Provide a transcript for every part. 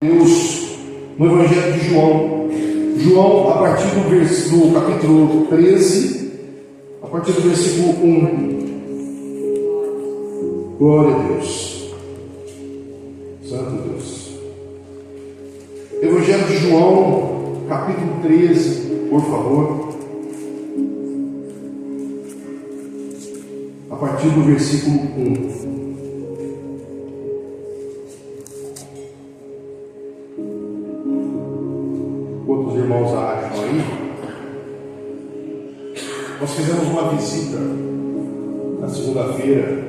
Deus no Evangelho de João. João, a partir do capítulo 13, a partir do versículo 1. Glória a Deus. Santo Deus. Evangelho de João, capítulo 13, por favor. A partir do versículo 1. Quantos irmãos acham aí? Nós fizemos uma visita na segunda-feira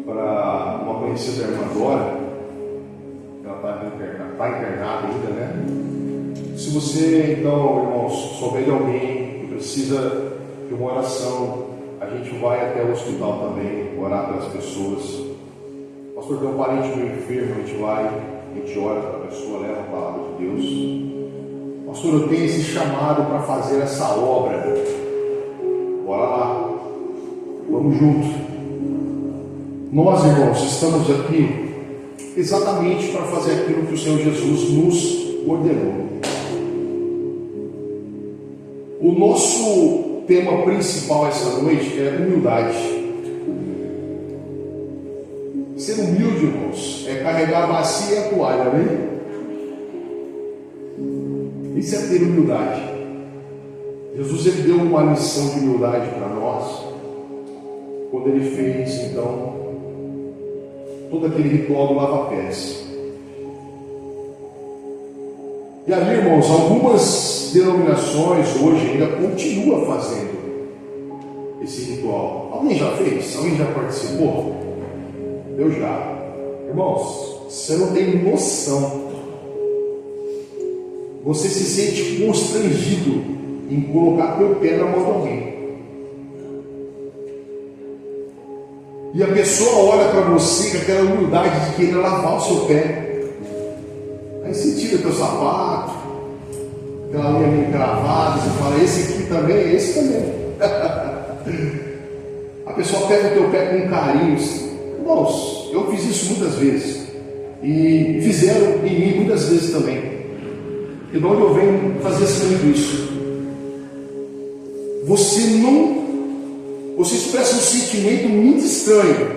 para uma conhecida irmã Dora. Ela está internada ainda, né? Se você, então, irmãos, souber de alguém que precisa de uma oração, a gente vai até o hospital também, orar pelas pessoas. Pastor, tem um parente meio enfermo, a gente vai, a gente ora para a pessoa, leva a palavra de Deus. Pastor, eu tenho esse chamado para fazer essa obra. Bora lá. Vamos juntos. Nós, irmãos, estamos aqui exatamente para fazer aquilo que o Senhor Jesus nos ordenou. O nosso tema principal essa noite é humildade. Ser humilde, irmãos, é carregar a bacia e a toalha, amém? Isso é ter humildade. Jesus, ele deu uma lição de humildade para nós quando ele fez, então, todo aquele ritual do lava-pés. E ali, irmãos, algumas denominações hoje ainda continuam fazendo esse ritual. Alguém já fez? Alguém já participou? Eu já. Irmãos, você não tem noção. Você se sente constrangido em colocar teu pé na mão de alguém. E a pessoa olha para você com aquela humildade de querer lavar o seu pé. Aí você tira teu sapato, aquela linha meio cravada, você fala, esse aqui também, esse também. A pessoa pega o teu pé com carinho. Irmãos, eu fiz isso muitas vezes. E fizeram em mim muitas vezes também. E de onde eu venho fazer sempre isso? Você expressa um sentimento muito estranho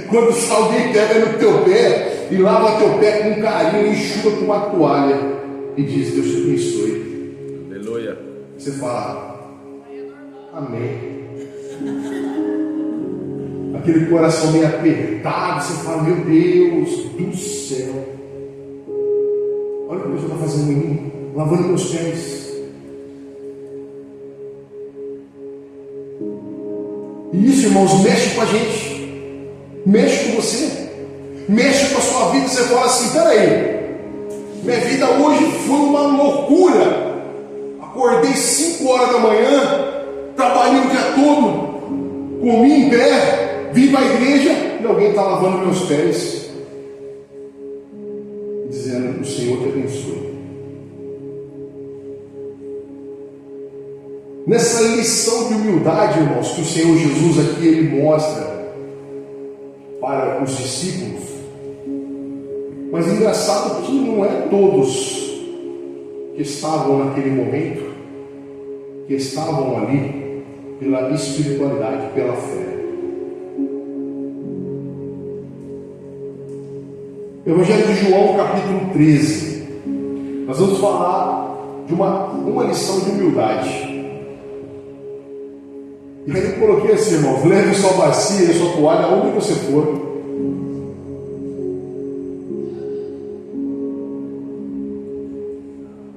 quando alguém pega no teu pé e lava teu pé com carinho e enxuga com uma toalha e diz, Deus te abençoe. Aleluia. Você fala, amém. Aquele coração meio apertado, você fala, meu Deus do céu, olha o que Deus está fazendo em mim, lavando meus pés. E isso, irmãos, mexe com a gente, mexe com você, mexe com a sua vida. Você fala assim, peraí, minha vida hoje foi uma loucura. Acordei 5 horas da manhã, trabalhei o dia todo, comi em pé, vim para a igreja e alguém está lavando meus pés, dizendo, o Senhor te abençoe. Nessa lição de humildade, irmãos, que o Senhor Jesus aqui ele mostra para os discípulos, mas engraçado que não é todos que estavam naquele momento, que estavam ali pela espiritualidade, pela fé. Evangelho de João, capítulo 13. Nós vamos falar de uma lição de humildade. E aí eu coloquei assim, irmãos, leve sua bacia e sua toalha aonde você for.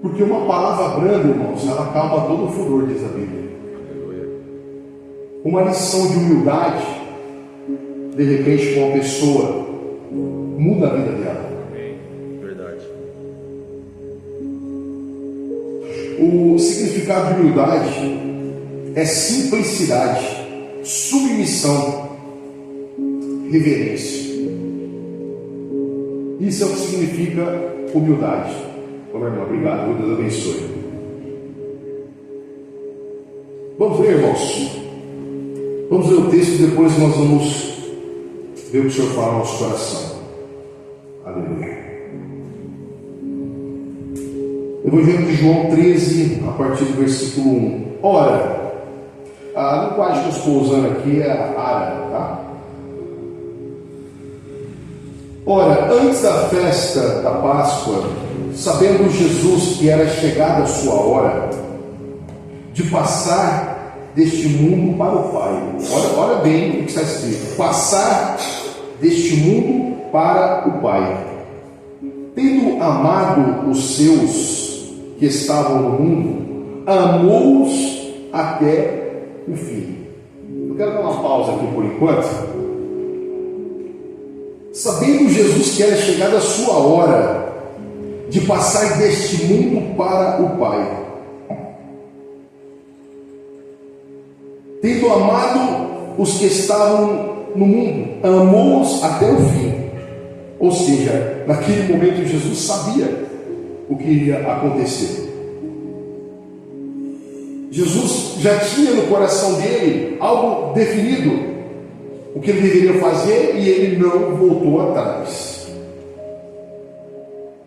Porque uma palavra branda, irmãos, ela acalma todo o furor, diz a Bíblia. Uma lição de humildade, de repente, com uma pessoa, muda a vida dela. Verdade. O significado de humildade é simplicidade, submissão, reverência. Isso é o que significa humildade. Ô, meu irmão, obrigado, Deus abençoe. Vamos ler, irmãos. Vamos ler o texto e depois nós vamos ver o que o Senhor fala no nosso coração. Aleluia. Evangelho de João 13, a partir do versículo 1. Ora, a linguagem que eu estou usando aqui é a árabe, tá? Ora, antes da festa da Páscoa, sabendo Jesus que era chegada a sua hora de passar deste mundo para o Pai. Olha bem o que está escrito: passar deste mundo para o Pai. Tendo amado os seus que estavam no mundo, amou-os até o fim. Eu quero dar uma pausa aqui por enquanto. Sabendo Jesus que era chegada a sua hora de passar deste mundo para o Pai, tendo amado os que estavam no mundo, amou-os até o fim. Ou seja, naquele momento Jesus sabia o que iria acontecer. Jesus já tinha no coração dele algo definido, o que ele deveria fazer, e ele não voltou atrás.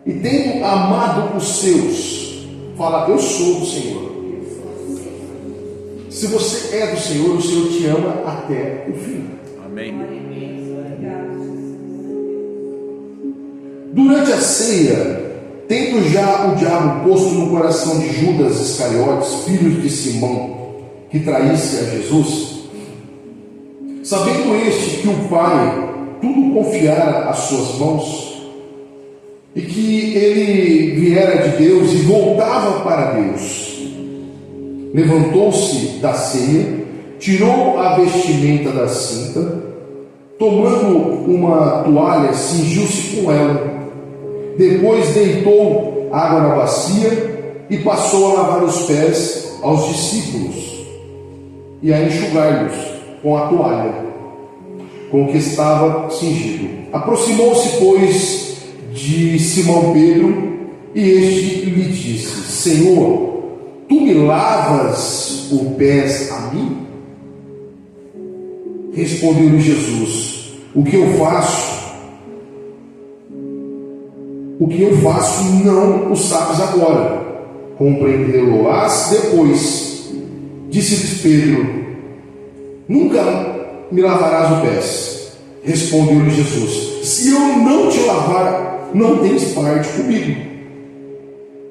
E tendo amado os seus, fala: eu sou do Senhor. Se você é do Senhor, o Senhor te ama até o fim. Amém. Durante a ceia, tendo já o diabo posto no coração de Judas Iscariotes, filho de Simão, que traísse a Jesus, sabendo este que o Pai tudo confiara às suas mãos, e que ele viera de Deus e voltava para Deus, levantou-se da ceia, tirou a vestimenta da cinta, tomando uma toalha, cingiu-se com ela. Depois deitou água na bacia e passou a lavar os pés aos discípulos e a enxugar-lhes com a toalha com que estava cingido. Aproximou-se, pois, de Simão Pedro, e este lhe disse: Senhor, tu me lavas os pés a mim? Respondeu-lhe Jesus: o que eu faço não o sabes agora, compreendê-lo-ás depois. Disse-lhes Pedro: nunca me lavarás os pés. Respondeu-lhe Jesus: se eu não te lavar, não tens parte comigo.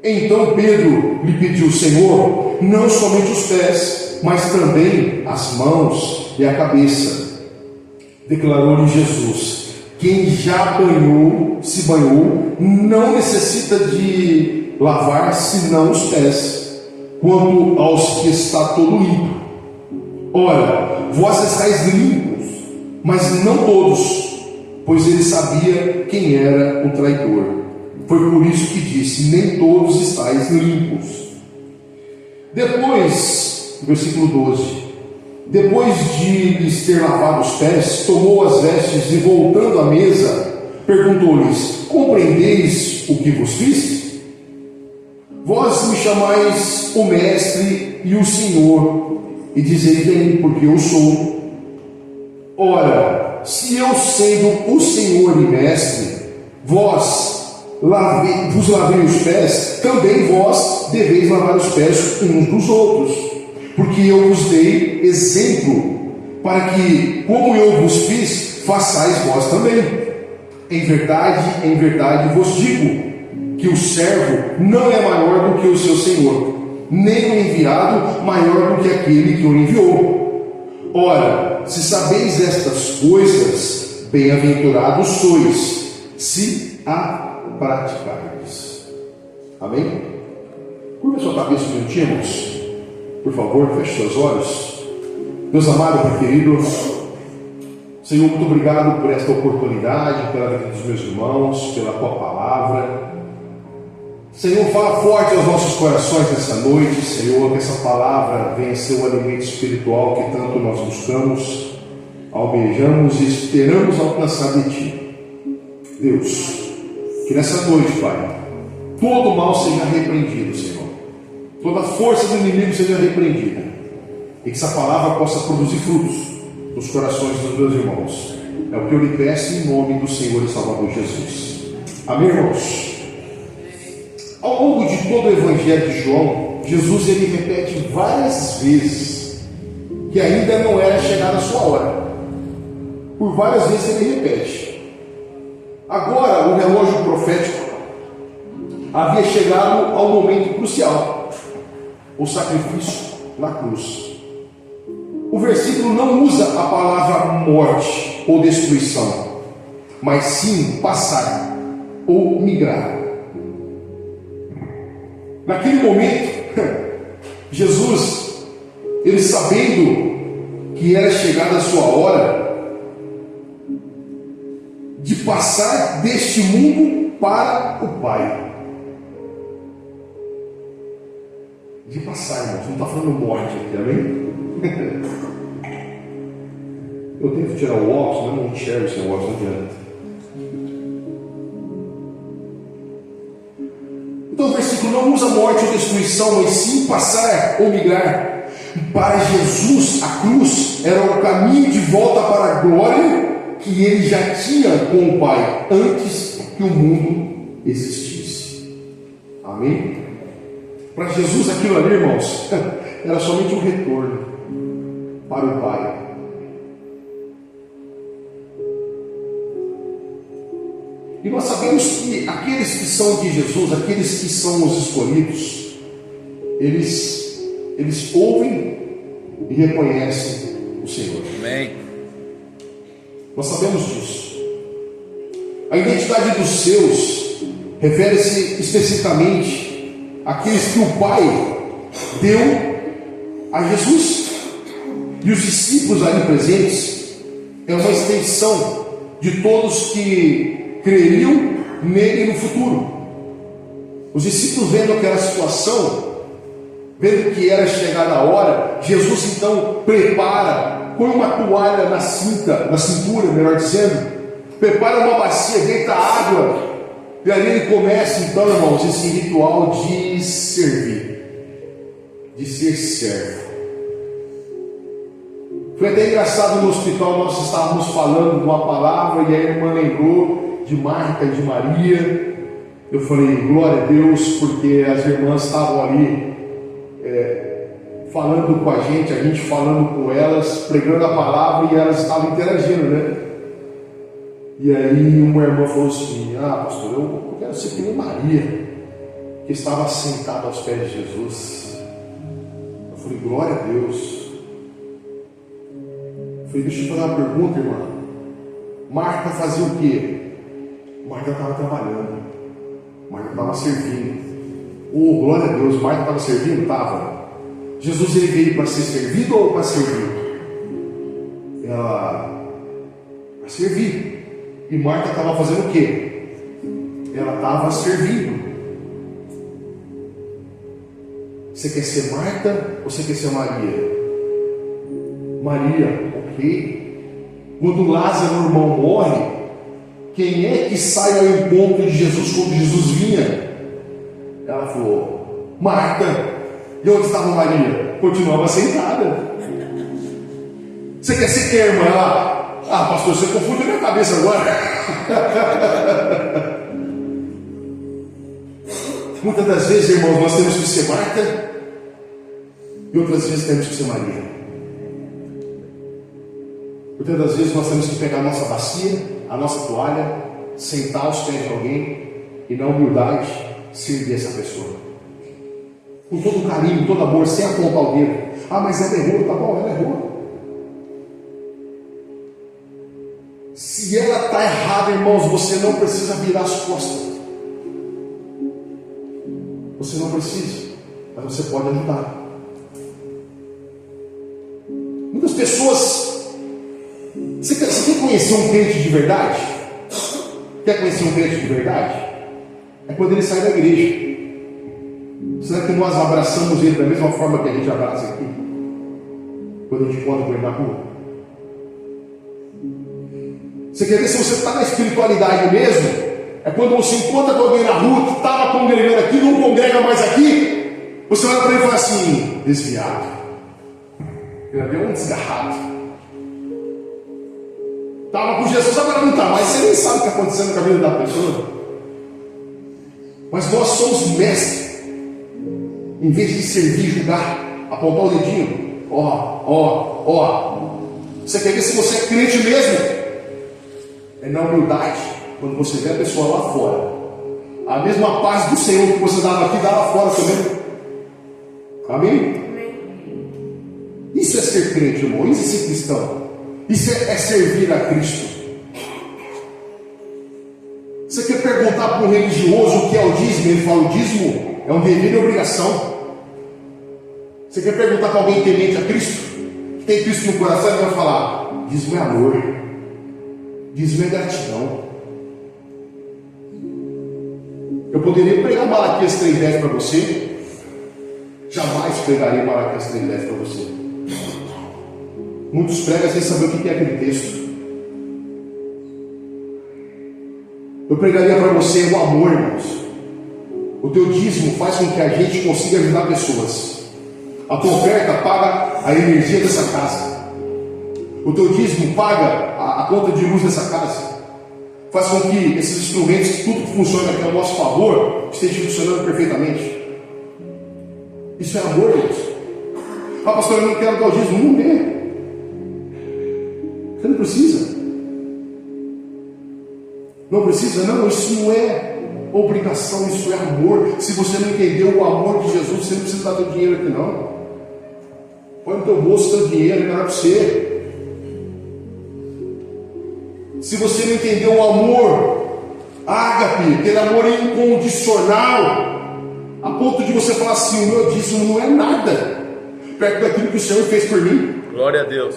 Então Pedro lhe pediu: Senhor, não somente os pés, mas também as mãos e a cabeça. Declarou-lhe Jesus: quem já se banhou, não necessita de lavar senão os pés, quanto aos que está todo limpo. Ora, vós estáis limpos, mas não todos, pois ele sabia quem era o traidor. Foi por isso que disse: nem todos estáis limpos. Depois, versículo 12: depois de lhes ter lavado os pés, tomou as vestes e, voltando à mesa, perguntou-lhes: compreendeis o que vos fiz? Vós me chamais o Mestre e o Senhor, e dizeis bem, porque eu sou. Ora, se eu, sendo o Senhor e Mestre, vos lavei os pés, também vós deveis lavar os pés uns dos outros, porque eu vos dei exemplo, para que, como eu vos fiz, façais vós também. Em verdade vos digo, que o servo não é maior do que o seu senhor, nem o enviado maior do que aquele que o enviou. Ora, se sabeis estas coisas, bem-aventurados sois, se a praticardes. Amém? Curva sua cabeça um minutinho, irmãos. Por favor, feche seus olhos. Deus amado, meu querido, Senhor, muito obrigado por esta oportunidade, pela vida dos meus irmãos, pela tua palavra. Senhor, fala forte aos nossos corações nessa noite, Senhor, que essa palavra venha ser o alimento espiritual que tanto nós buscamos, almejamos e esperamos alcançar de Ti. Deus, que nessa noite, Pai, todo mal seja repreendido, Senhor. Toda força do inimigo seja repreendida. E que essa palavra possa produzir frutos nos corações dos meus irmãos. É o que eu lhe peço em nome do Senhor e Salvador Jesus. Amém, irmãos? Ao longo de todo o Evangelho de João, Jesus ele repete várias vezes que ainda não era chegada a sua hora. Por várias vezes ele repete. Agora o relógio profético havia chegado ao momento crucial, o sacrifício na cruz. O versículo não usa a palavra morte ou destruição, mas sim passar ou migrar. Naquele momento, Jesus, ele sabendo que era chegada a sua hora de passar deste mundo para o Pai. De passar, irmãos, não está falando morte aqui, amém? Eu tenho que tirar o óculos, mas não enxergo sem o óculos, não adianta. Então o versículo não usa morte ou destruição, mas sim passar ou migrar. Para Jesus, a cruz era o caminho de volta para a glória que ele já tinha com o Pai antes que o mundo existisse. Amém? Para Jesus aquilo ali, irmãos, era somente um retorno para o Pai. E nós sabemos que aqueles que são de Jesus, aqueles que são os escolhidos, eles ouvem e reconhecem o Senhor. Amém. Nós sabemos disso. A identidade dos seus refere-se especificamente àqueles que o Pai deu a Jesus. E os discípulos ali presentes é uma extensão de todos que creriam nele no futuro. Os discípulos vendo aquela situação, vendo que era chegada a hora, Jesus então prepara, põe uma toalha na cintura, melhor dizendo, prepara uma bacia, deita água, e ali ele começa então, irmãos, esse ritual de servir, de ser servo. Foi até engraçado, no hospital nós estávamos falando de uma palavra e a irmã lembrou de Marta e de Maria. Eu falei, glória a Deus, porque as irmãs estavam ali falando com a gente falando com elas, pregando a palavra, e elas estavam interagindo, né? E aí uma irmã falou assim, pastor, eu quero ser que nem Maria, que estava sentada aos pés de Jesus. Eu falei, glória a Deus. Eu falei, deixa eu fazer uma pergunta, irmã. Marta fazia o quê? Marta estava trabalhando, Marta estava servindo. Oh, glória a Deus, Marta estava servindo? Estava. Jesus ele veio para ser servido ou para servir? Ela para servir. E Marta estava fazendo o quê? Ela estava servindo. Você quer ser Marta ou você quer ser Maria? Maria, ok. Quando Lázaro, irmão, morre, quem é que sai ao encontro de Jesus quando Jesus vinha? Ela falou, Marta. E onde estava Maria? Continuava sentada. Você quer ser quem, irmã? Ela, pastor, você confunde a minha cabeça agora. Muitas das vezes, irmãos, nós temos que ser Marta e outras vezes temos que ser Maria. Muitas das vezes nós temos que pegar a nossa bacia, a nossa toalha, sentar aos pés de alguém e, na humildade, servir essa pessoa. Com todo carinho, todo amor, sem apontar o dedo. Mas ela errou, tá bom, ela errou. Se ela está errada, irmãos, você não precisa virar as costas. Você não precisa, mas você pode ajudar. Muitas pessoas... Você quer conhecer um crente de verdade? Quer conhecer um crente de verdade? É quando ele sai da igreja. Será que nós abraçamos ele da mesma forma que a gente abraça aqui? Quando a gente encontra com ele na rua? Você quer ver se você está na espiritualidade mesmo? É quando você encontra com alguém na rua que estava congregando aqui, não congrega mais aqui. Você olha para ele e fala assim, desviado. Ele deu um desgarrado. Estava com Jesus, agora não está mais. Você nem sabe o que está acontecendo com a vida da pessoa. Mas nós somos mestres. Em vez de servir, julgar, apontar o dedinho, ó. Você quer ver se você é crente mesmo? É na humildade. Quando você vê a pessoa lá fora, a mesma paz do Senhor que você dava aqui, dá lá fora também. Amém? Isso é ser crente, irmão. Isso é ser cristão. Isso é servir a Cristo. Você quer perguntar para um religioso o que é o dízimo? Ele fala: o dízimo é um dever e obrigação. Você quer perguntar para alguém temente a Cristo, que tem Cristo no coração? Ele vai falar: dízimo é amor, dízimo é gratidão. Eu poderia pregar Malaquias 3,10 para você. Jamais pregaria Malaquias 3,10 para você. Muitos pregam sem saber o que é aquele texto. Eu pregaria para você o amor, irmãos. O teu dízimo faz com que a gente consiga ajudar pessoas. A tua oferta paga a energia dessa casa. O teu dízimo paga a conta de luz dessa casa. Faz com que esses instrumentos, que tudo que funciona aqui ao nosso favor, esteja funcionando perfeitamente. Isso é amor, Deus. Ah, pastor, eu não quero dar o dízimo. Não é. Você não precisa. Não precisa, não. Isso não é obrigação, isso é amor. Se você não entendeu o amor de Jesus, você não precisa dar teu dinheiro aqui, não. Põe no teu bolso teu dinheiro, não é para você. Se você não entendeu o amor ágape, aquele amor incondicional, a ponto de você falar assim: o meu dízimo não é nada perto daquilo que o Senhor fez por mim. Glória a Deus.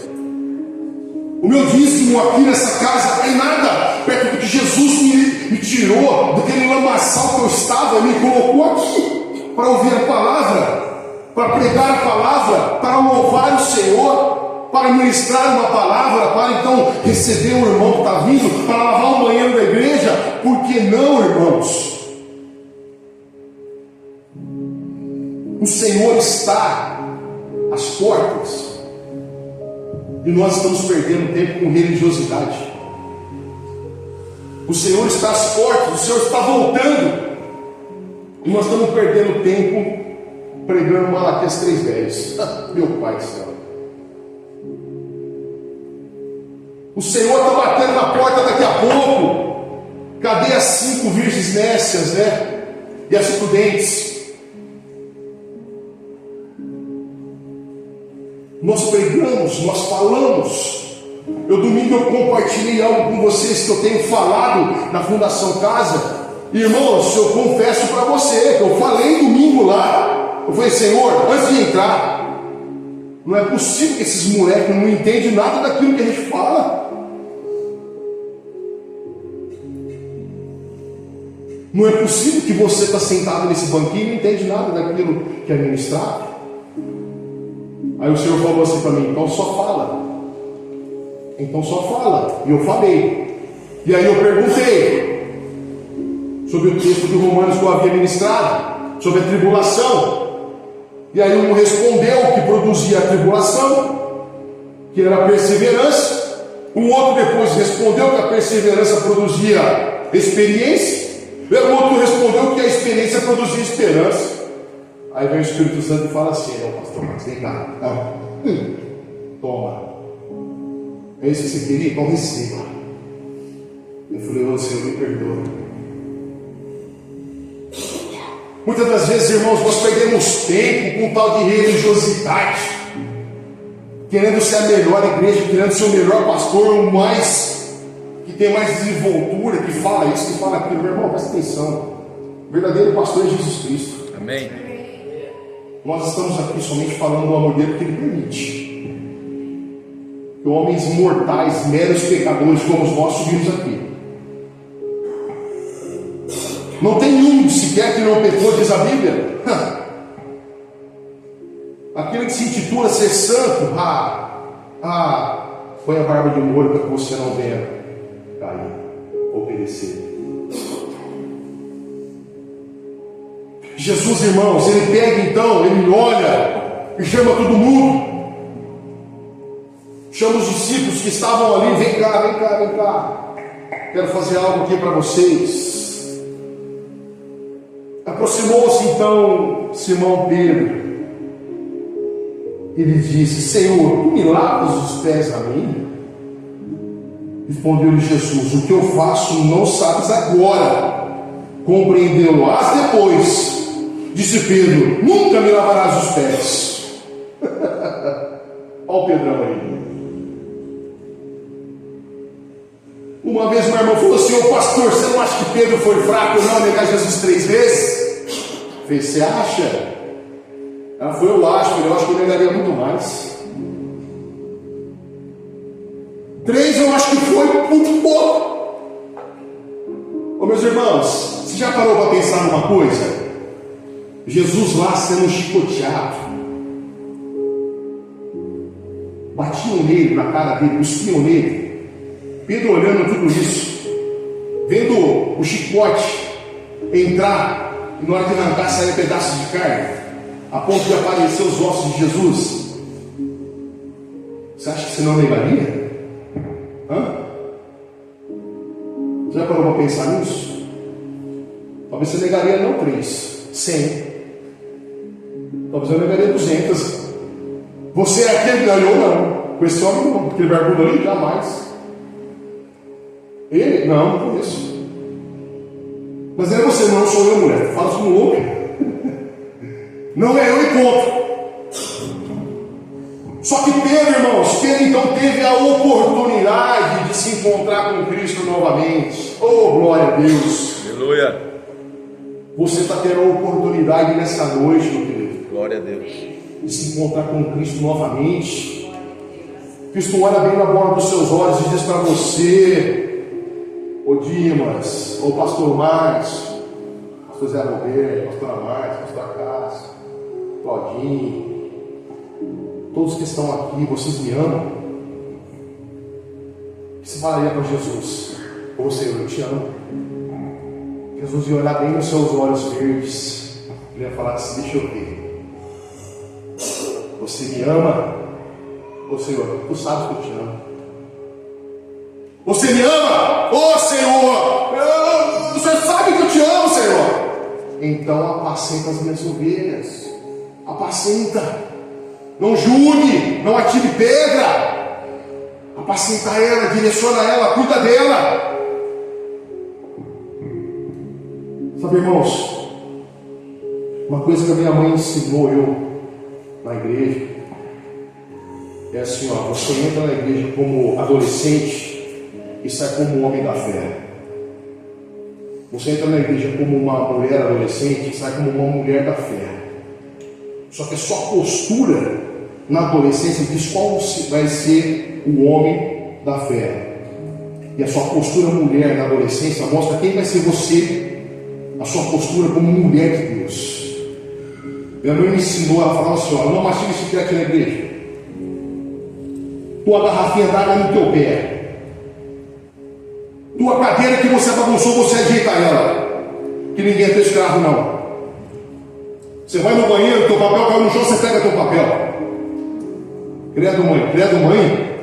O meu dízimo aqui nessa casa é nada perto do que Jesus me tirou daquele lamaçal que eu estava e me colocou aqui para ouvir a palavra, para pregar a palavra, para louvar o Senhor, para ministrar uma palavra, para então receber o irmão que está vindo, para lavar o banheiro da igreja. Por que não, irmãos? O Senhor está às portas e nós estamos perdendo tempo com religiosidade. O Senhor está às portas, o Senhor está voltando e nós estamos perdendo tempo pregando Malaquias 3,10. Meu Pai do céu. O Senhor está batendo na porta daqui a pouco. Cadê as 5 virgens nécias, né? E as prudentes? Nós pregamos, nós falamos. Domingo eu compartilhei algo com vocês que eu tenho falado na Fundação Casa. Irmãos, eu confesso para você que eu falei domingo lá. Eu falei: Senhor, antes de entrar, não é possível que esses moleques não entendem nada daquilo que a gente fala. Não é possível que você está sentado nesse banquinho e não entende nada daquilo que é ministrado. Aí o Senhor falou assim para mim: então só fala. Então só fala. E eu falei. E aí eu perguntei sobre o texto de Romanos que eu havia ministrado, sobre a tribulação. E aí um respondeu que produzia a tribulação, que era a perseverança. Um outro depois respondeu que a perseverança produzia experiência. E o outro respondeu que a experiência produzia esperança. Aí vem o Espírito Santo e fala assim: não, pastor, mas vem cá. Toma. É isso que você queria? Então receba. Eu falei: ô Senhor, me perdoa. Muitas das vezes, irmãos, nós perdemos tempo com tal de religiosidade, querendo ser a melhor igreja, querendo ser o melhor pastor, o mais que tem mais desenvoltura, que fala isso, que fala aquilo. Meu irmão, presta atenção. O verdadeiro pastor é Jesus Cristo. Amém. Nós estamos aqui somente falando do amor dele que ele permite. Que homens mortais, meros pecadores como nós subimos aqui. Não tem um sequer que não pecou, diz a Bíblia. Aquele que se intitula ser santo, põe a barba de molho para que você não venha cair ou perecer. Jesus, irmãos, ele pega então, ele olha e chama todo mundo. Chama os discípulos que estavam ali: vem cá. Quero fazer algo aqui para vocês. então Simão Pedro e lhe disse: Senhor, tu me lavas os pés a mim? Respondeu-lhe Jesus: o que eu faço não sabes agora, compreendê-lo-ás depois. Disse Pedro: nunca me lavarás os pés. Olha o Pedrão aí. Uma vez meu irmão falou assim: ô pastor, você não acha que Pedro foi fraco não negar Jesus 3 vezes? Fez, você acha? Ela foi, eu acho que eu negaria muito mais. 3 eu acho que foi muito pouco. Ô meus irmãos, você já parou para pensar numa coisa? Jesus lá sendo chicoteado, batiam nele, na cara dele, cuspiam nele. Pedro olhando tudo isso, vendo o chicote entrar, e na hora de arrancar sair pedaços de carne, a ponto de aparecer os ossos de Jesus. Você acha que você não negaria? Você já parou para pensar nisso? Talvez você negaria não 3, 100. Talvez eu negaria 200. Você é aquele ganhou não? Com esse homem não, aquele barbudo ali, jamais. Ele? Não conheço. Mas é você, não sou eu, mulher. Fala isso no louco. Não é eu e ponto. Só que Pedro, irmãos, Pedro então teve a oportunidade de se encontrar com Cristo novamente. Oh, glória a Deus. Aleluia. Você está tendo a oportunidade nessa noite, meu querido, Glória a Deus. de se encontrar com Cristo novamente. Cristo olha bem na bola dos seus olhos e diz para você: ô Dimas, ô pastor Márcio, pastor Zé Roberto, pastora Márcia, pastora Cássia, Claudinho, todos que estão aqui, vocês me amam? O que você falaria para Jesus? Ô Senhor, eu te amo. Jesus ia olhar bem nos seus olhos verdes, ele ia falar assim: deixa eu ver, você me ama? Ô Senhor, tu sabes que eu te amo. Você me ama? Ô Senhor, você sabe que eu te amo, Senhor. Então apacenta as minhas ovelhas. Apacenta. Não julgue, não atire pedra. Apacenta ela, direciona ela, cuida dela. Sabe, irmãos, uma coisa que a minha mãe ensinou eu na igreja é assim, ó: você entra na igreja como adolescente e sai como um homem da fé. Você entra na igreja como uma mulher adolescente e sai como uma mulher da fé. Só que a sua postura na adolescência diz qual vai ser o homem da fé. E a sua postura mulher na adolescência mostra quem vai ser você, a sua postura como mulher de Deus. Minha mãe me ensinou a falar assim: ó, não mastiga esse crente na igreja. Tua garrafinha d'água no teu pé. Tua cadeira que você bagunçou, você ajeita ela. Que ninguém é teu escravo, não. Você vai no banheiro, teu papel caiu no chão, você pega teu papel. Credo mãe.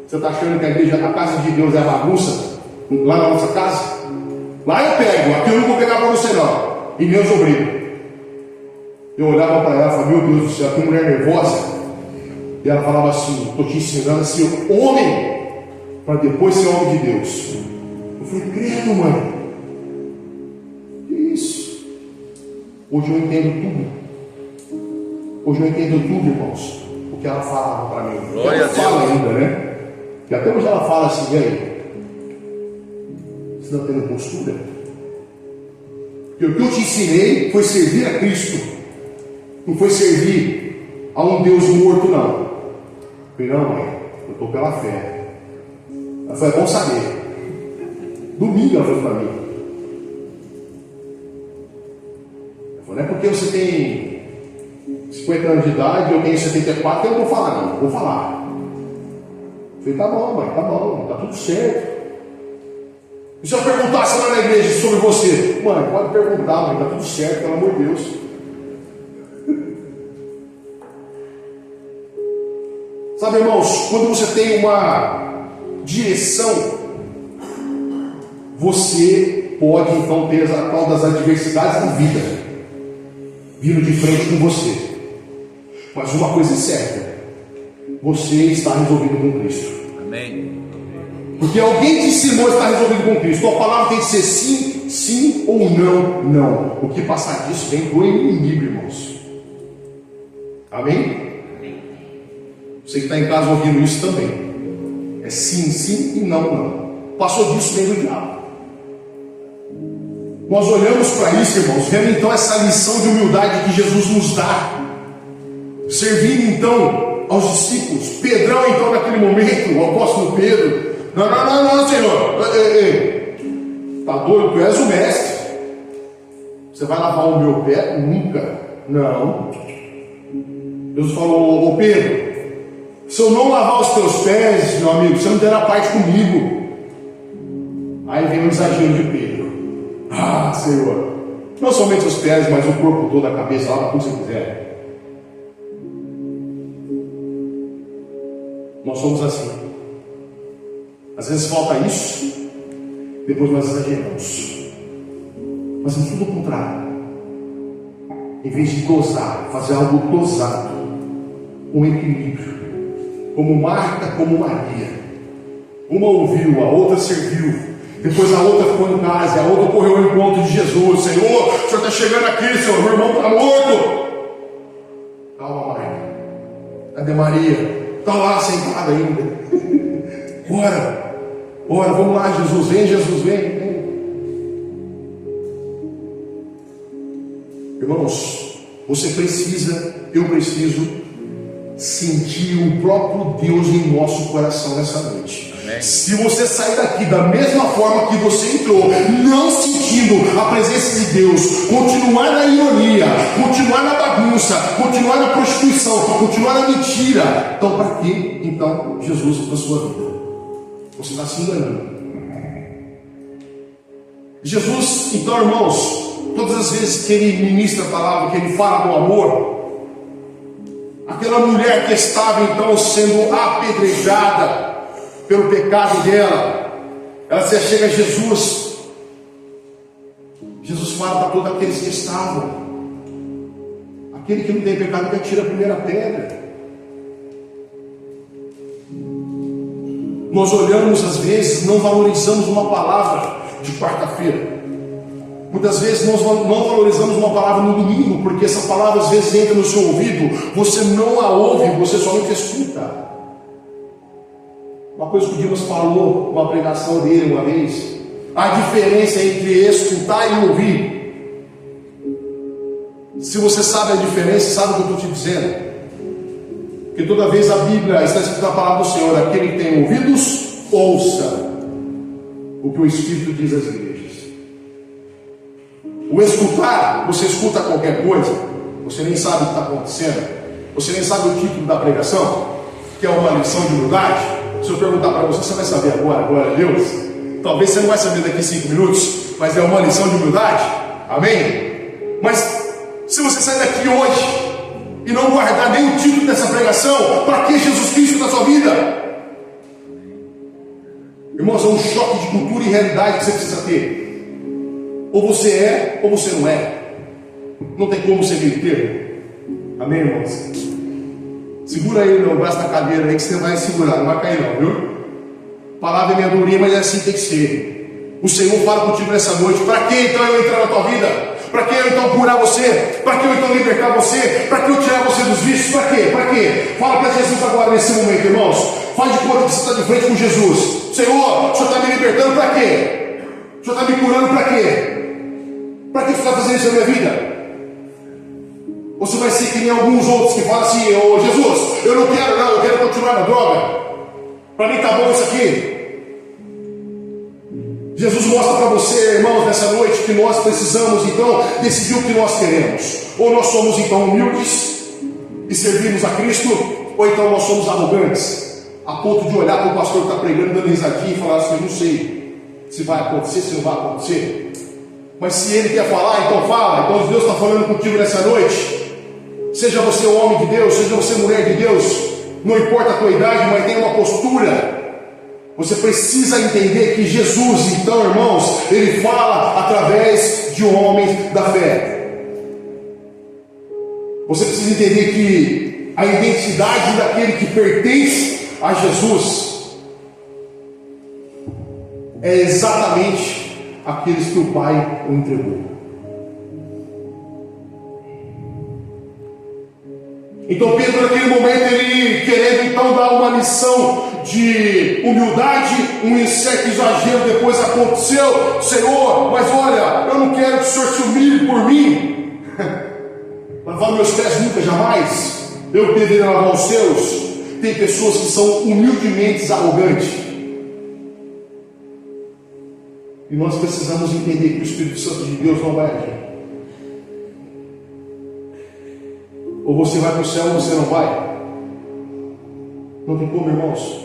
Você está achando que a igreja, a casa de Deus é a bagunça? Lá na nossa casa? Lá eu pego, aqui eu não vou pegar para você não. E meus obrigos. Eu olhava para ela e falava: meu Deus do céu, que mulher nervosa. E ela falava assim: estou te ensinando a ser homem, para depois ser homem de Deus. Eu falei: credo, mãe. Que isso? Hoje eu entendo tudo. Hoje eu entendo tudo, irmãos. O que ela falava para mim. Glória ela a fala Deus. ainda, né? E até hoje ela fala assim: e aí? Você está tendo postura? Porque o que eu te ensinei foi servir a Cristo. Não foi servir a um Deus morto, não. Eu falei: não, mãe, eu estou pela fé. Ela falou: é bom saber. Domingo ela falou para mim. Eu falei: não é porque você tem 50 anos de idade, eu tenho 74, que eu não vou falar, não. Vou falar. Eu falei: tá bom, mãe, tá bom, tá tudo certo. E se eu perguntasse lá na igreja sobre você? Mãe, pode perguntar, mãe, tá tudo certo, pelo amor de Deus. Sabe, irmãos, quando você tem uma direção, você pode então ter a tal das adversidades da vida. vindo de frente com você. Mas uma coisa é certa: você está resolvido com Cristo. Amém. Porque alguém te ensinou a estar resolvido com Cristo. A palavra tem que ser sim, sim ou não, não. O que passar disso vem do inimigo, irmãos. Amém? Você que está em casa ouvindo isso também. É sim, sim e não, não. Passou disso, vem do diabo. Nós olhamos para isso, irmãos, vendo então essa lição de humildade que Jesus nos dá, servindo então aos discípulos. Pedrão então naquele momento, o apóstolo Pedro: não, Senhor, tá doido? Tu és o mestre, você vai lavar o meu pé? Nunca. Não. Deus falou: ô Pedro, se eu não lavar os teus pés, meu amigo, você não terá parte comigo. Aí vem o exagero de Pedro: ah, Senhor, não somente os pés, mas o corpo todo, a cabeça, lava tudo que você quiser. Nós somos assim. Às vezes falta isso, depois nós exageramos. Fazemos tudo o contrário. Em vez de dosar, fazer algo dosado, um equilíbrio. Como Marta, como Maria. Uma ouviu, a outra serviu. Depois a outra ficou em casa, a outra correu ao encontro de Jesus. Senhor, o Senhor está chegando aqui, Senhor, meu irmão está morto. Calma, Marta. Cadê Maria? Está lá sentada ainda. Ora, vamos lá, Jesus, vem, vem. Irmãos, você precisa, eu preciso sentir o próprio Deus em nosso coração nessa noite. Amém. Se você sair daqui da mesma forma que você entrou, não sentindo a presença de Deus, continuar na ironia, continuar na bagunça, continuar na prostituição, continuar na mentira, então para que então Jesus na sua vida? Você está se enganando. Jesus, então, irmãos, todas as vezes que ele ministra a palavra, que ele fala do amor, aquela mulher que estava então sendo apedrejada pelo pecado dela, ela se chega a Jesus. Jesus fala para todos aqueles que estavam: aquele que não tem pecado que atira a primeira pedra. Nós olhamos às vezes, não valorizamos uma palavra de quarta-feira. Muitas vezes nós não valorizamos uma palavra no domingo, porque essa palavra às vezes entra no seu ouvido, você não a ouve, você somente escuta. Uma coisa que o Dimas falou numa pregação dele uma vez: a diferença entre escutar e ouvir. Se você sabe a diferença, sabe o que eu estou te dizendo? Que toda vez a Bíblia está escrita a palavra do Senhor: aquele que tem ouvidos, ouça o que o Espírito diz às igrejas. O escutar, você escuta qualquer coisa, você nem sabe o que está acontecendo, você nem sabe o título da pregação, que é uma lição de humildade. Se eu perguntar para você, você vai saber agora, glória a Deus. Talvez você não vai saber daqui 5 minutos, mas é uma lição de humildade. Amém? Mas se você sair daqui hoje e não guardar nem o título dessa pregação, para que Jesus Cristo na sua vida? Irmãos, é um choque de cultura e realidade que você precisa ter. Ou você é, ou você não é. Não tem como ser meio termo. Amém, irmãos? Segura aí no braço da cadeira aí que você vai segurar, não vai cair não, viu? A palavra é meio durinha, mas é assim que tem que ser. O Senhor fala contigo nessa noite: para que então eu entrar na tua vida? Para que eu então curar você? Para que eu então libertar você? Para que eu tirar você dos vícios? Para quê? Para quê? Fala para Jesus agora nesse momento, irmãos. Faz de conta que você está de frente com Jesus. Senhor, o Senhor está me libertando para quê? O Senhor está me curando para quê? Para que você está fazendo isso na minha vida? Ou você vai ser que nem alguns outros que falam assim: ô Jesus, eu não quero não, eu quero continuar na droga. Para mim está bom isso aqui. Jesus mostra para você, irmãos, nessa noite, que nós precisamos então decidir o que nós queremos. Ou nós somos então humildes e servimos a Cristo, ou então nós somos arrogantes, a ponto de olhar para o pastor que está pregando, dando risadinha e falar assim: eu não sei se vai acontecer, se não vai acontecer. Mas se ele quer falar, então fala. Então Deus está falando contigo nessa noite. Seja você homem de Deus, seja você mulher de Deus, não importa a tua idade, mas tenha uma postura. Você precisa entender que Jesus, então, irmãos, ele fala através de homens da fé. Você precisa entender que a identidade daquele que pertence a Jesus é exatamente aqueles que o Pai o entregou. Então Pedro, naquele momento, ele querendo então dar uma lição de humildade, um certo exagero depois aconteceu: Senhor, mas olha, eu não quero que o Senhor se humilhe por mim, lavar meus pés nunca, jamais, eu deveria lavar os seus. Tem pessoas que são humildemente arrogantes, e nós precisamos entender que o Espírito Santo de Deus não vai agir. Ou você vai para o céu ou você não vai. Não tem como, irmãos.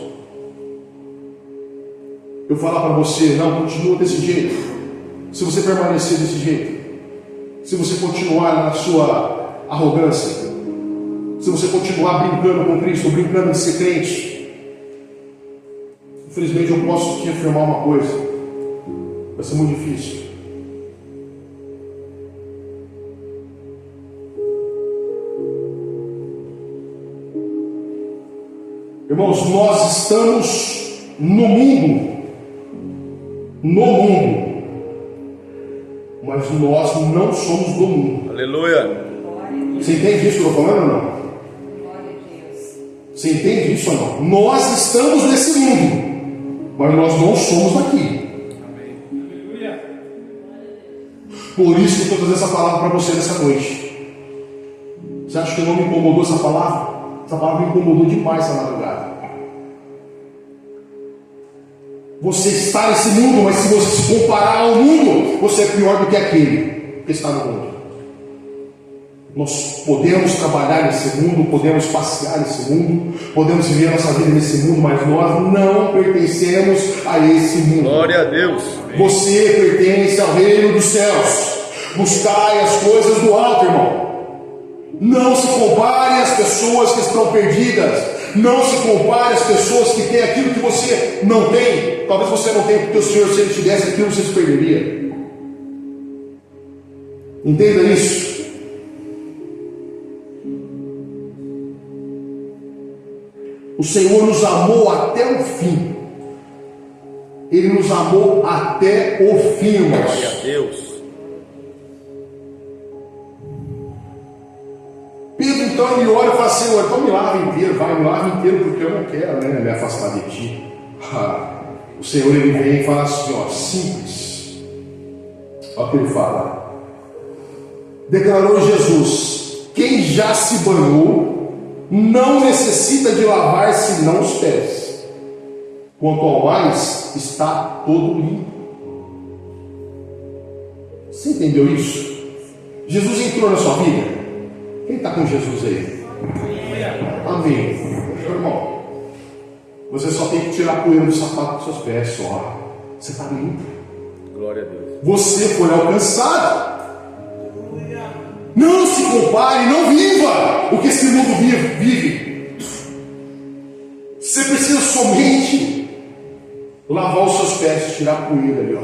Eu falar para você: não, continua desse jeito. Se você permanecer desse jeito, se você continuar na sua arrogância, se você continuar brincando com Cristo, brincando de ser crente, infelizmente eu posso te afirmar uma coisa: vai ser muito difícil. Irmãos, nós estamos no mundo, mas nós não somos do mundo. Aleluia. Você entende isso que eu estou falando ou não? Você entende isso ou não? Nós estamos nesse mundo, mas nós não somos daqui. Por isso que eu estou trazendo essa palavra para você nessa noite. Você acha que não me incomodou essa palavra? Essa palavra me incomodou demais essa madrugada. Você está nesse mundo, mas se você se comparar ao mundo, você é pior do que aquele que está no mundo. Nós podemos trabalhar nesse mundo, podemos passear nesse mundo, podemos viver a nossa vida nesse mundo, mas nós não pertencemos a esse mundo. Glória a Deus. Você pertence ao reino dos céus. Buscai as coisas do alto, irmão. Não se compare às pessoas que estão perdidas. Não se compare às pessoas que têm aquilo que você não tem. Talvez você não tenha, porque o Senhor, se Ele te desse aquilo, você se perderia. Entenda isso. O Senhor nos amou até o fim. Ele nos amou até o fim, irmãos. Glória a Deus. Pedro então ele olha e fala: Senhor, então me lava inteiro, vai, me lava inteiro, porque eu não quero, né, me afastar de ti. O Senhor ele vem e fala assim, ó, simples. Olha o que ele fala. Declarou Jesus: quem já se banhou não necessita de lavar senão os pés, quanto ao mais está todo limpo. Você entendeu isso? Jesus entrou na sua vida. Quem está com Jesus aí? Amém. Meu irmão, você só tem que tirar a poeira do sapato dos seus pés só. Você está limpo. Glória a Deus. Você foi alcançado. Não se compare, não viva o que esse mundo vive. Você precisa somente lavar os seus pés, tirar a poeira ali, ó,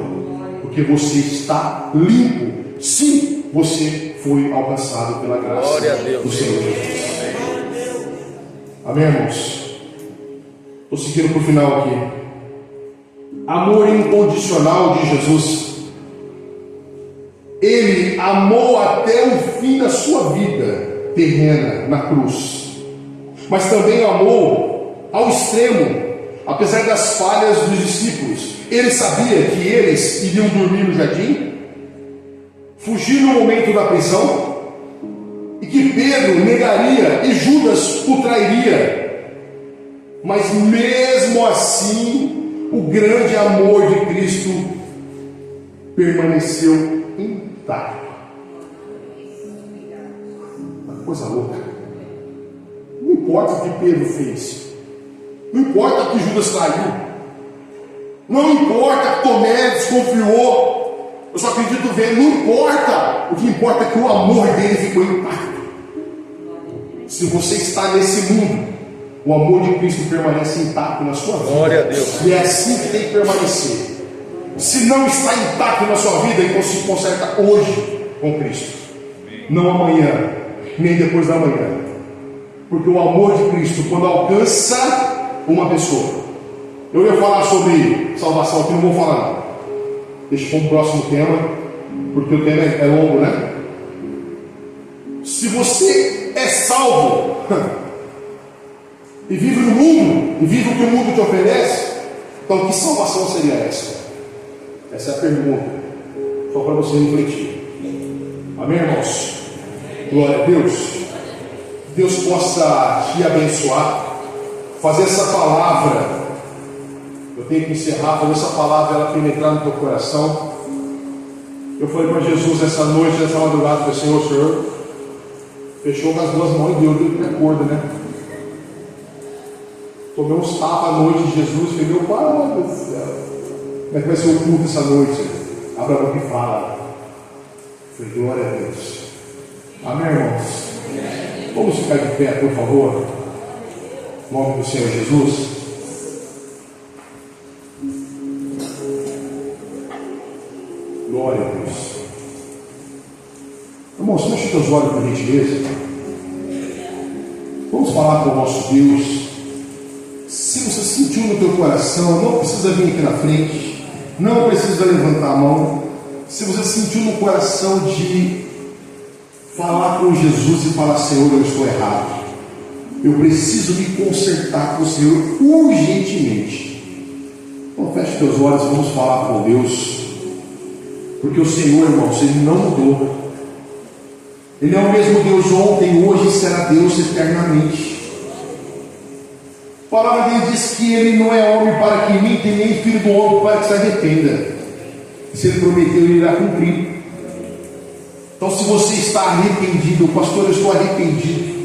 porque você está limpo. Sim, você foi alcançado pela graça Glória a Deus. do Senhor Jesus. Amém, irmãos? Estou seguindo para o final aqui. Amor incondicional de Jesus. Ele amou até o fim da sua vida terrena na cruz, mas também amou ao extremo, apesar das falhas dos discípulos. Ele sabia que eles iriam dormir no jardim, fugir no momento da prisão, e que Pedro negaria e Judas o trairia. Mas mesmo assim, o grande amor de Cristo permaneceu intacto. Uma coisa louca. Não importa o que Pedro fez, não importa o que Judas traiu, não importa que Tomé desconfiou. Eu só acredito ver, não importa. O que importa é que o amor dele ficou intacto. Se você está nesse mundo, o amor de Cristo permanece intacto na sua vida. Glória a Deus. E é assim que tem que permanecer. Se não está intacto na sua vida, então se conserta hoje com Cristo, não amanhã. nem depois da manhã. Porque o amor de Cristo, quando alcança uma pessoa, eu ia falar sobre salvação aqui, não vou falar não. Deixa para um próximo tema, porque o tema é longo, né? Se você é salvo e vive no mundo, e vive o que o mundo te oferece, então que salvação seria essa? Essa é a pergunta, só para você refletir. Amém, irmãos? Glória a Deus. Deus possa te abençoar, fazer essa palavra, eu tenho que encerrar, fazer essa palavra ela penetrar no teu coração. Eu falei para Jesus essa noite, nessa madrugada, falei, Senhor, fechou com as duas mãos e deu de acordo, né? Tomei uns tapas à noite de Jesus, falei, meu Pai do céu, como é que vai ser o culto essa noite? Abra a boca e fala. Falei, glória a Deus. Amém, irmãos? Vamos ficar de pé, por favor. Em nome do Senhor Jesus. Glória a Deus. Irmãos, feche teus olhos por gentileza. Vamos falar com o nosso Deus. Se você sentiu no teu coração, não precisa vir aqui na frente, não precisa levantar a mão. Se você sentiu no coração de falar com Jesus e falar, Senhor, eu estou errado, eu preciso me consertar com o Senhor urgentemente, então feche teus olhos e vamos falar com Deus. Porque o Senhor, irmãos, Ele não mudou. Ele é o mesmo Deus ontem, hoje e será Deus eternamente. A palavra dele diz que Ele não é homem para que minta, nem filho do homem para que se arrependa. Se Ele prometeu, Ele irá cumprir. Então, se você está arrependido, pastor, eu estou arrependido,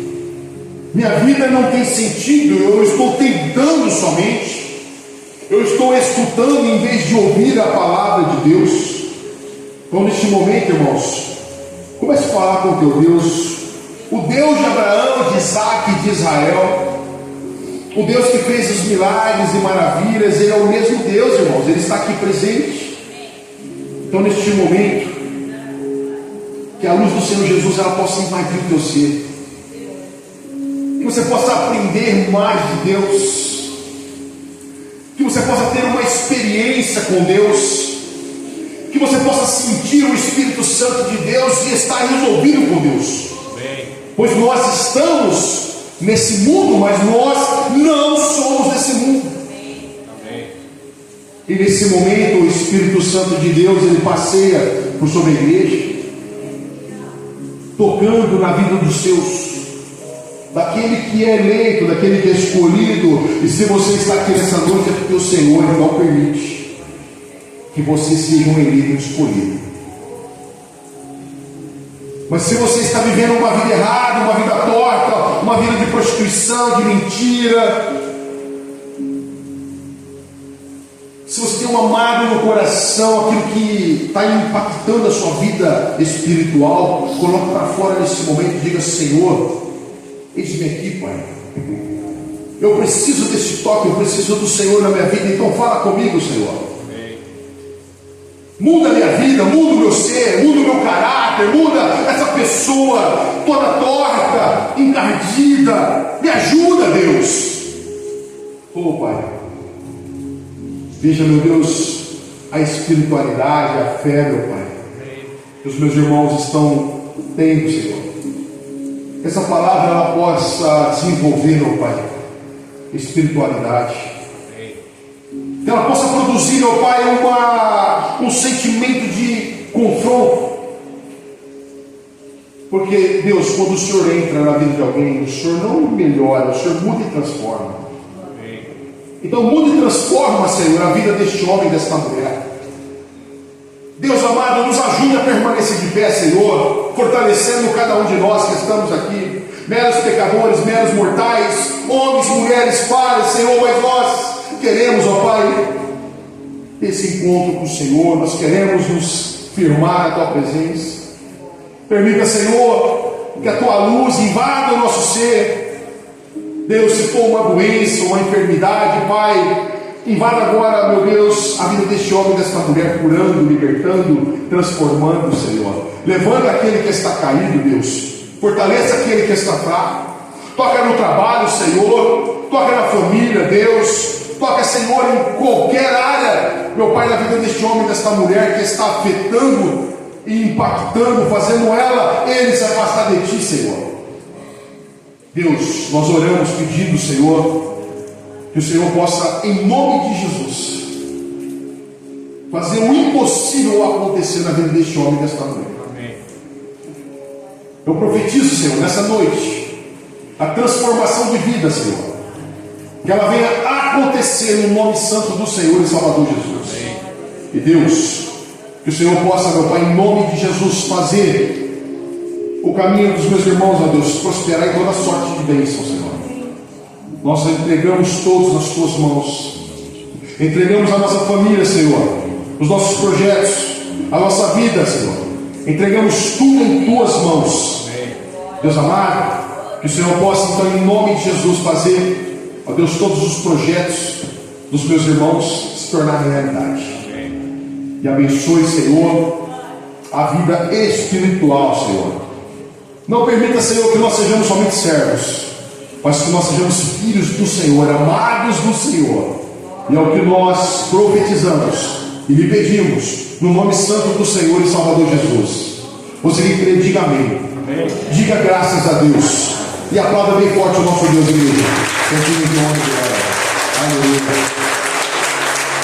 minha vida não tem sentido, eu estou tentando somente, eu estou escutando em vez de ouvir a palavra de Deus. Então, neste momento, irmãos, comece a falar com o teu Deus, o Deus de Abraão, de Isaac e de Israel, o Deus que fez os milagres e maravilhas. Ele é o mesmo Deus, irmãos, Ele está aqui presente. Então, neste momento, que a luz do Senhor Jesus ela possa invadir o teu ser, que você possa aprender mais de Deus, que você possa ter uma experiência com Deus, que você possa sentir o Espírito Santo de Deus e estar resolvido com Deus. Amém. Pois nós estamos nesse mundo, mas nós não somos desse mundo. Amém. E nesse momento o Espírito Santo de Deus ele passeia por sobre a igreja, tocando na vida dos seus, daquele que é eleito, daquele que é escolhido. E se você está aqui nessa noite é porque o Senhor não permite que você seja um eleito escolhido. Mas se você está vivendo uma vida errada, uma vida torta, uma vida de prostituição, de mentira, se você tem uma mágoa no coração, aquilo que está impactando a sua vida espiritual, coloque para fora nesse momento e diga, Senhor, eis-me aqui, Pai, eu preciso desse toque, eu preciso do Senhor na minha vida, então fala comigo, Senhor. Muda a minha vida, muda o meu ser, muda o meu caráter, muda essa pessoa toda torta, encardida. Me ajuda, Deus. Oh, Pai, veja, meu Deus, a espiritualidade, a fé, meu Pai, que os meus irmãos estão tendo, Senhor. Que essa palavra ela possa desenvolver, meu Pai, espiritualidade. Que ela possa produzir, meu Pai, um sentimento de confronto. Porque, Deus, quando o Senhor entra na vida de alguém, o Senhor não melhora, o Senhor muda e transforma. Amém. Então muda e transforma, Senhor, a vida deste homem e desta mulher. Deus amado, nos ajude a permanecer de pé, Senhor, fortalecendo cada um de nós que estamos aqui, meros pecadores, meros mortais, homens, mulheres, pais, Senhor, mas nós queremos, ó Pai, esse encontro com o Senhor, nós queremos nos firmar na Tua presença. Permita, Senhor, que a Tua luz invada o nosso ser. Deus, se for uma doença, uma enfermidade, Pai, invada agora, meu Deus, a vida deste homem e desta mulher, curando, libertando, transformando, Senhor. Levanta aquele que está caído, Deus, Fortaleça aquele que está fraco. Toca no trabalho, Senhor. Toca na família, Deus. Toca, Senhor, em qualquer área, meu Pai, na vida deste homem, desta mulher que está afetando e impactando, fazendo ele se afastar de Ti, Senhor. Deus, nós oramos pedindo, Senhor, que o Senhor possa, em nome de Jesus, fazer o impossível acontecer na vida deste homem e desta mulher. Amém. Eu profetizo, Senhor, nessa noite, a transformação de vida, Senhor. Que ela venha acontecer no nome santo do Senhor e Salvador Jesus. Amém. E Deus, que o Senhor possa, meu Pai, em nome de Jesus, fazer o caminho dos meus irmãos, ó Deus, prosperar em toda sorte de bênção, Senhor. Nós entregamos todos nas Tuas mãos. Entregamos a nossa família, Senhor, os nossos projetos, a nossa vida, Senhor. Entregamos tudo em Tuas mãos. Amém. Deus amado, que o Senhor possa, então, em nome de Jesus, fazer, ó Deus, todos os projetos dos meus irmãos se tornarem realidade. Amém. E abençoe, Senhor, a vida espiritual, Senhor. Não permita, Senhor, que nós sejamos somente servos, mas que nós sejamos filhos do Senhor, amados do Senhor. E é o que nós profetizamos e lhe pedimos, no nome santo do Senhor e Salvador Jesus. Você que crê, diga amém. Amém. Diga graças a Deus. E aplauda bem forte o nosso Deus, igreja. Aleluia.